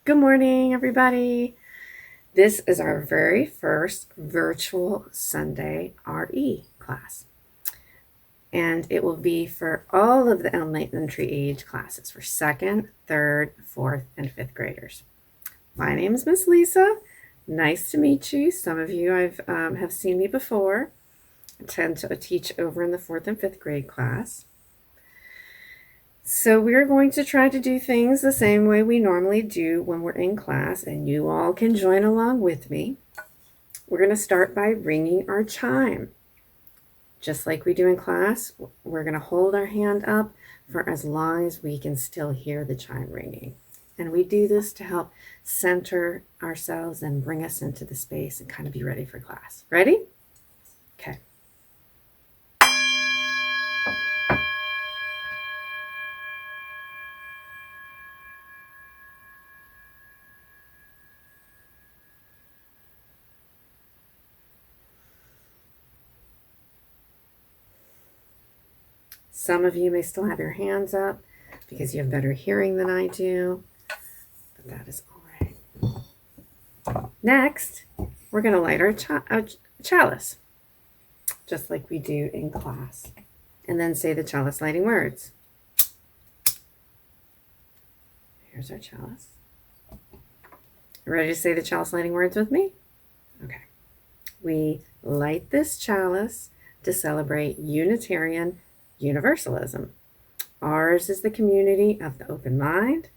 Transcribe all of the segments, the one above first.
Good morning, everybody. This is our very first virtual Sunday RE class. And it will be for all of the elementary age classes for 2nd, 3rd, 4th, and 5th graders. My name is Miss Lisa. Nice to meet you. Some of you have seen me before. I tend to teach over in the 4th and 5th grade class. So we're going to try to do things the same way we normally do when we're in class, and you all can join along with me. We're going to start by ringing our chime. Just like we do in class, we're going to hold our hand up for as long as we can still hear the chime ringing. And we do this to help center ourselves and bring us into the space and kind of be ready for class. Ready? Okay. Some of you may still have your hands up because you have better hearing than I do, but that is all right. Next, we're going to light our chalice, just like we do in class, and then say the chalice lighting words. Here's our chalice. Ready to say the chalice lighting words with me? Okay. We light this chalice to celebrate Unitarian Universalism. Ours is the community of the open mind.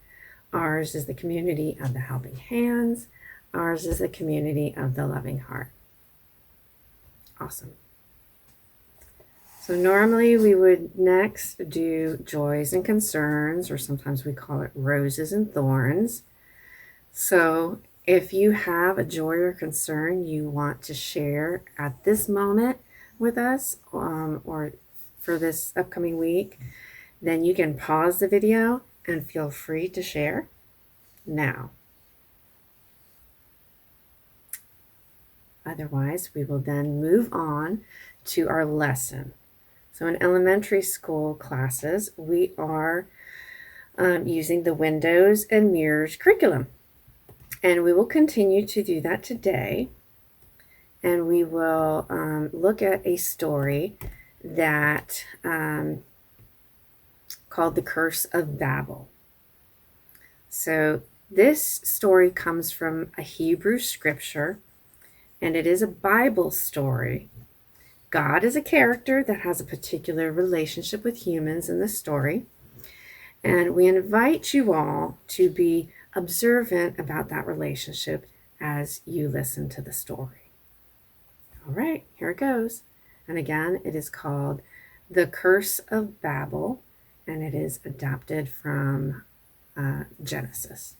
Ours is the community of the helping hands. Ours is the community of the loving heart. Awesome. So normally we would next do joys and concerns, or sometimes we call it roses and thorns. So if you have a joy or concern you want to share at this moment with us, or for this upcoming week, then you can pause the video and feel free to share now. Otherwise, we will then move on to our lesson. So in elementary school classes, we are using the Windows and Mirrors curriculum. And we will continue to do that today. And we will look at a story that called The Curse of Babel. So this story comes from a Hebrew scripture, and it is a Bible story. God is a character that has a particular relationship with humans in this story. And we invite you all to be observant about that relationship as you listen to the story. All right, here it goes. And again, it is called The Curse of Babel, and it is adapted from Genesis.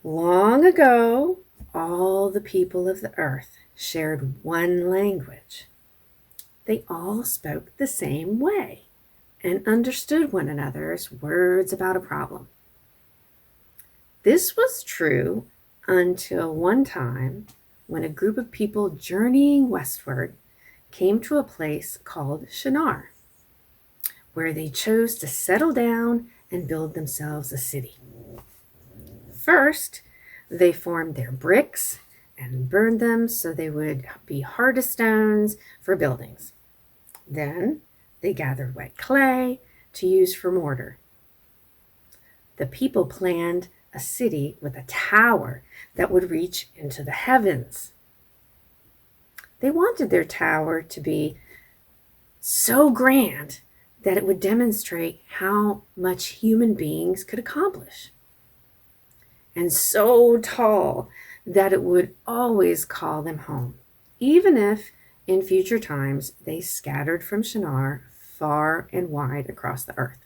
Long ago, all the people of the earth shared one language. They all spoke the same way and understood one another's words about a problem. This was true until one time when a group of people journeying westward came to a place called Shinar, where they chose to settle down and build themselves a city. First, they formed their bricks and burned them so they would be hardest stones for buildings. Then they gathered wet clay to use for mortar. The people planned a city with a tower that would reach into the heavens. They wanted their tower to be so grand that it would demonstrate how much human beings could accomplish, and so tall that it would always call them home, even if in future times they scattered from Shinar far and wide across the earth.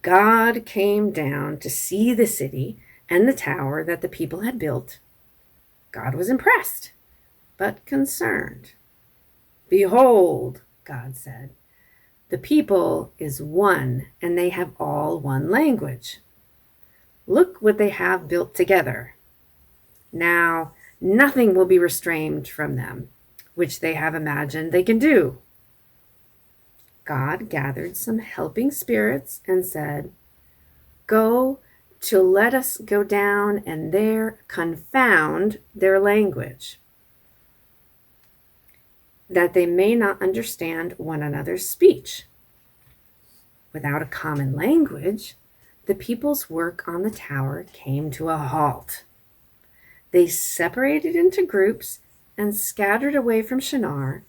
God came down to see the city and the tower that the people had built. God was impressed, but concerned. "Behold," God said, "the people is one, and they have all one language. Look what they have built together. Now, nothing will be restrained from them, which they have imagined they can do." God gathered some helping spirits and said, go to let us go down and there confound their language, that they may not understand one another's speech. Without a common language, the people's work on the tower came to a halt. They separated into groups and scattered away from Shinar,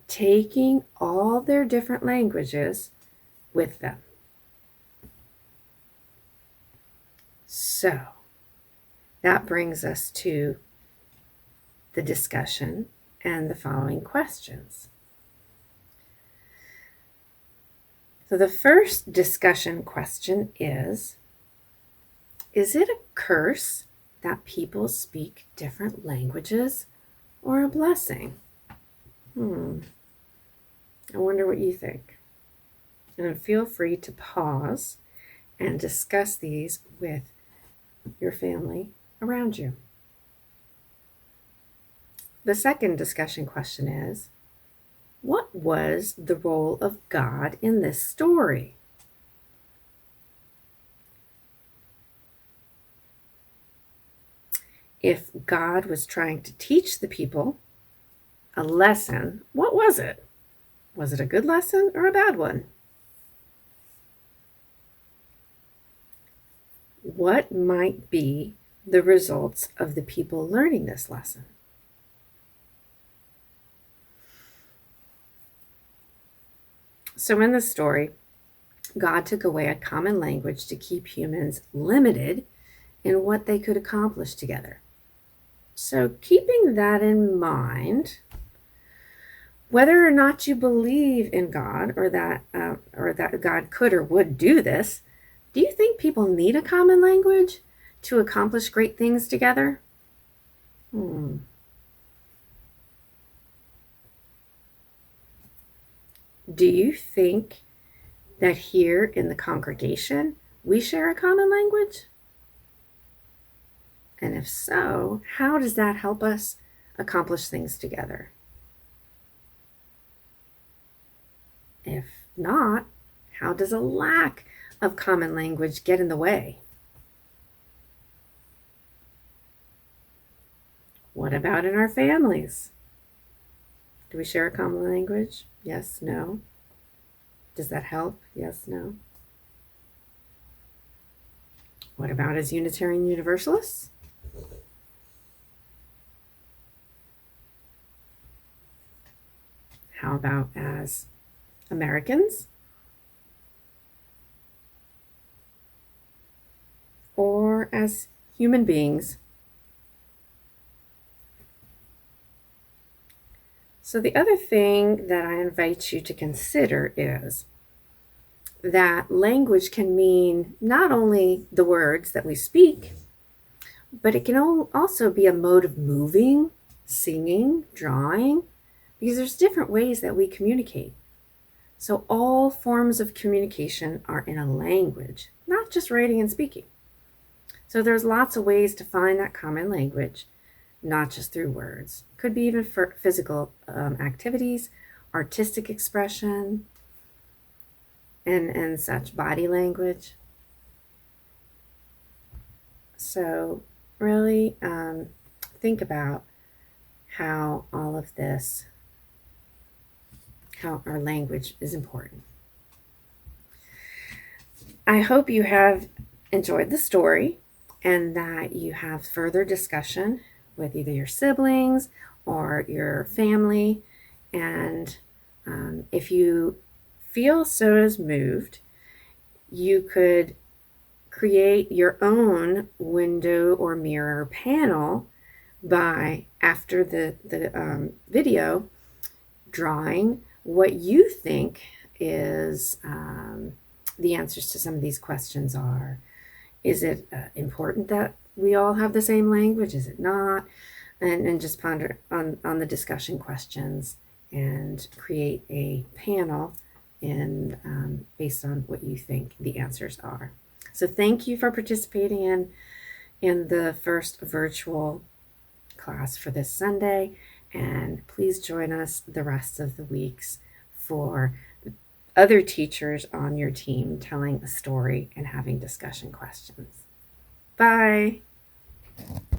taking all their different languages with them. So, that brings us to the discussion and the following questions. So the first discussion question is it a curse that people speak different languages or a blessing? I wonder what you think. And feel free to pause and discuss these with your family around you. The second discussion question is, what was the role of God in this story? If God was trying to teach the people a lesson, what was it? Was it a good lesson or a bad one? What might be the results of the people learning this lesson? So in the story, God took away a common language to keep humans limited in what they could accomplish together. So keeping that in mind, whether or not you believe in God or that God could or would do this, do you think people need a common language to accomplish great things together? Do you think that here in the congregation we share a common language? And if so, how does that help us accomplish things together? If not, how does a lack of common language get in the way? What about in our families? Do we share a common language? Yes, no. Does that help? Yes, no. What about as Unitarian Universalists? How about as Americans? Or as human beings? So the other thing that I invite you to consider is that language can mean not only the words that we speak, but it can also be a mode of moving, singing, drawing, because there's different ways that we communicate. So all forms of communication are in a language, not just writing and speaking. So there's lots of ways to find that common language, not just through words. Could be even for physical activities, artistic expression, and such, body language. So really think about how all of this, how our language is important. I hope you have enjoyed the story and that you have further discussion with either your siblings or your family. And if you feel so as moved, you could create your own window or mirror panel by, after the video, drawing what you think is the answers to some of these questions are. Is it important that we all have the same language? Is it not? And just ponder on the discussion questions and create a panel based on what you think the answers are. So thank you for participating in the first virtual class for this Sunday, and please join us the rest of the weeks for other teachers on your team telling a story and having discussion questions. Bye.